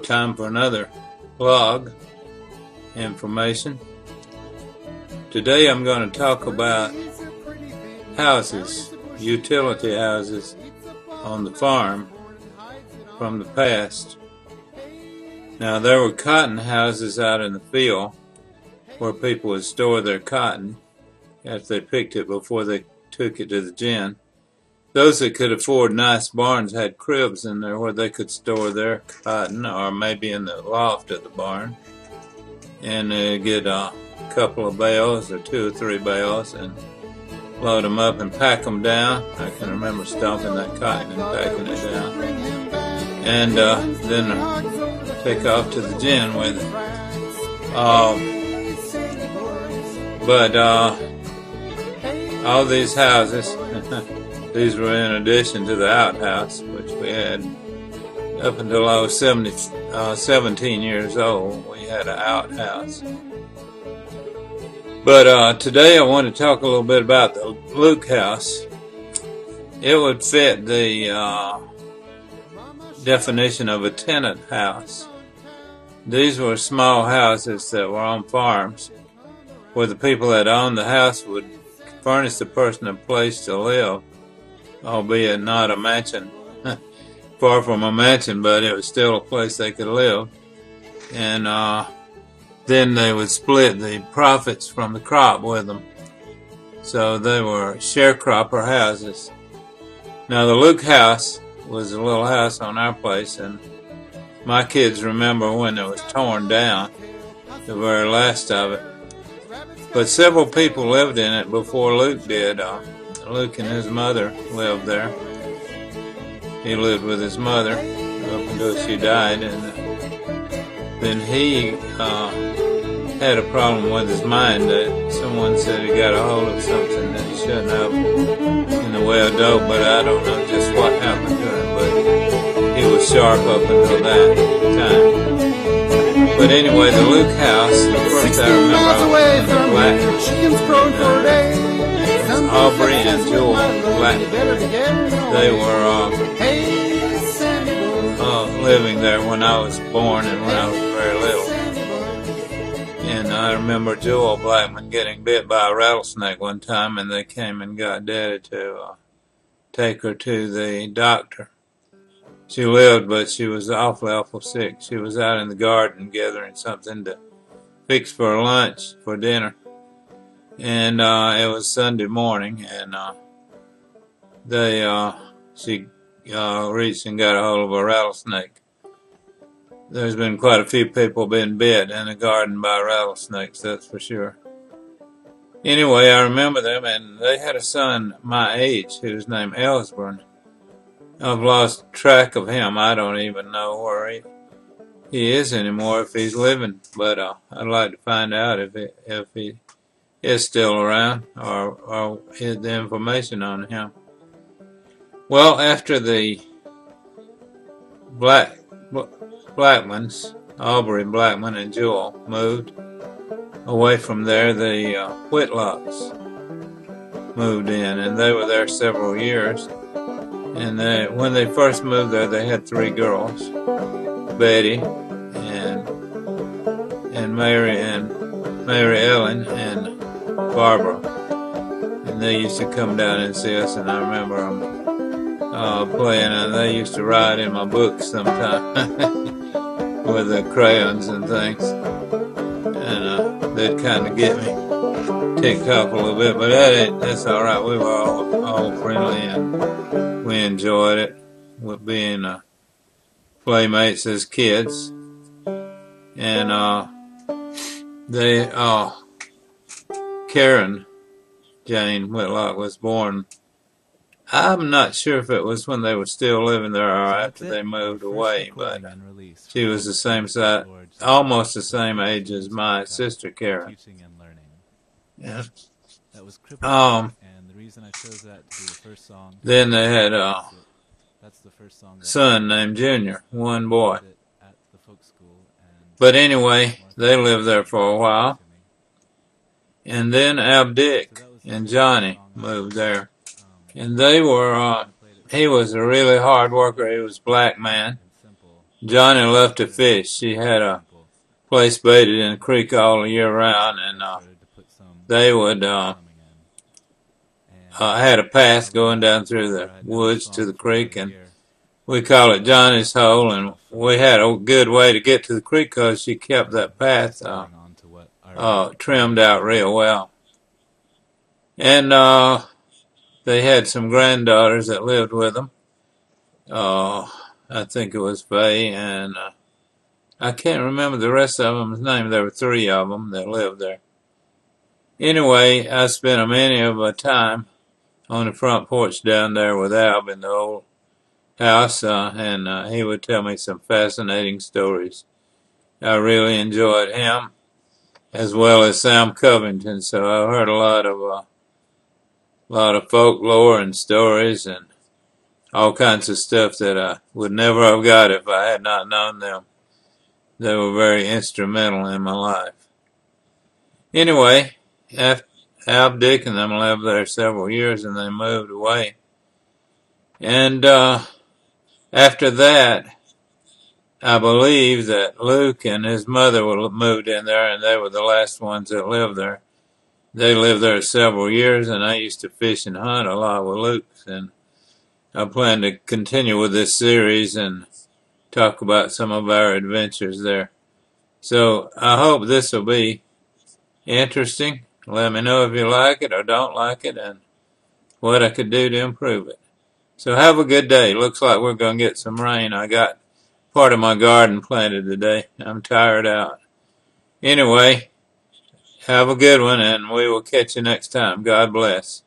time for another blog information. Today I'm going to talk about houses, utility houses on the farm from the past. Now, there were cotton houses out in the field where people would store their cotton after they picked it before they took it to the gin. Those that could afford nice barns had cribs in there where they could store their cotton, or maybe in the loft of the barn, and they'd get a couple of bales or 2 or 3 bales and load them up and pack them down. I can remember stomping that cotton and packing it down, and then take off to the gin with it. But all these houses, these were in addition to the outhouse, which we had up until I was 17 years old. We had an outhouse. But today I want to talk a little bit about the Luke house. It would fit the definition of a tenant house. These were small houses that were on farms where the people that owned the house would furnish the person a place to live, albeit not a mansion, far from a mansion, but it was still a place they could live. And then they would split the profits from the crop with them. So they were sharecropper houses. Now, the Luke house was a little house on our place, and my kids remember when it was torn down, the very last of it. But several people lived in it before Luke did. Luke and his mother lived there. He lived with his mother up until she died, and then he had a problem with his mind. That someone said he got a hold of something that he shouldn't have in the way of dope, but I don't know just what happened to him, but he was sharp up until that time. But anyway, the Luke house, the first I remember, Black, Aubrey and Joel Black, they were living there when I was born and when I was very little. And I remember Joel Blackman getting bit by a rattlesnake one time, and they came and got Daddy to take her to the doctor. She lived, but she was awful sick. She was out in the garden gathering something to fix for lunch, for dinner. And it was Sunday morning, and she reached and got a hold of a rattlesnake. There's been quite a few people been bit in the garden by rattlesnakes, that's for sure. Anyway, I remember them, and they had a son my age who was named Ellsburn. I've lost track of him. I don't even know where he is anymore, if he's living. But I'd like to find out if he is still around, or the information on him. Well, after the Blackmans, Aubrey Blackman and Joel, moved away from there, the Whitlocks moved in, and they were there several years. And when they first moved there, they had 3 girls, Betty and Mary Ellen and Barbara. And they used to come down and see us, and I remember them playing, and they used to write in my books sometimes with the crayons and things. And they'd kind of get me ticked off a little bit, but that's all right. We were all friendly, and we enjoyed it with being playmates as kids. And Karen Jane Whitlock was born. I'm not sure if it was when they were still living there or after they moved away, but she was the same size, almost the same age as my sister Karen. Yeah. Then they had a son named Junior, one boy. But anyway, they lived there for a while. And then Abdick and Johnny moved there. And they were, he was a really hard worker. He was a black man. Johnny loved to fish. She had a place baited in the creek all year round, and they would had a path going down through the woods to the creek, and we call it Johnny's Hole, and we had a good way to get to the creek because she kept that path trimmed out real well. And they had some granddaughters that lived with them. I think it was Faye, and I can't remember the rest of them's name. There were 3 of them that lived there. Anyway, I spent a many of my time on the front porch down there with Alb in the old house, and he would tell me some fascinating stories. I really enjoyed him, as well as Sam Covington, so I heard a lot of folklore and stories and all kinds of stuff that I would never have got if I had not known them. They were very instrumental in my life. Anyway, Al, Dick, and them lived there several years, and they moved away. And after that, I believe that Luke and his mother moved in there, and they were the last ones that lived there. They lived there several years, and I used to fish and hunt a lot with Luke. And I plan to continue with this series and talk about some of our adventures there. So I hope this will be interesting. Let me know if you like it or don't like it and what I could do to improve it. So have a good day. Looks like we're going to get some rain. I got part of my garden planted today. I'm tired out. Anyway, have a good one, and we will catch you next time. God bless.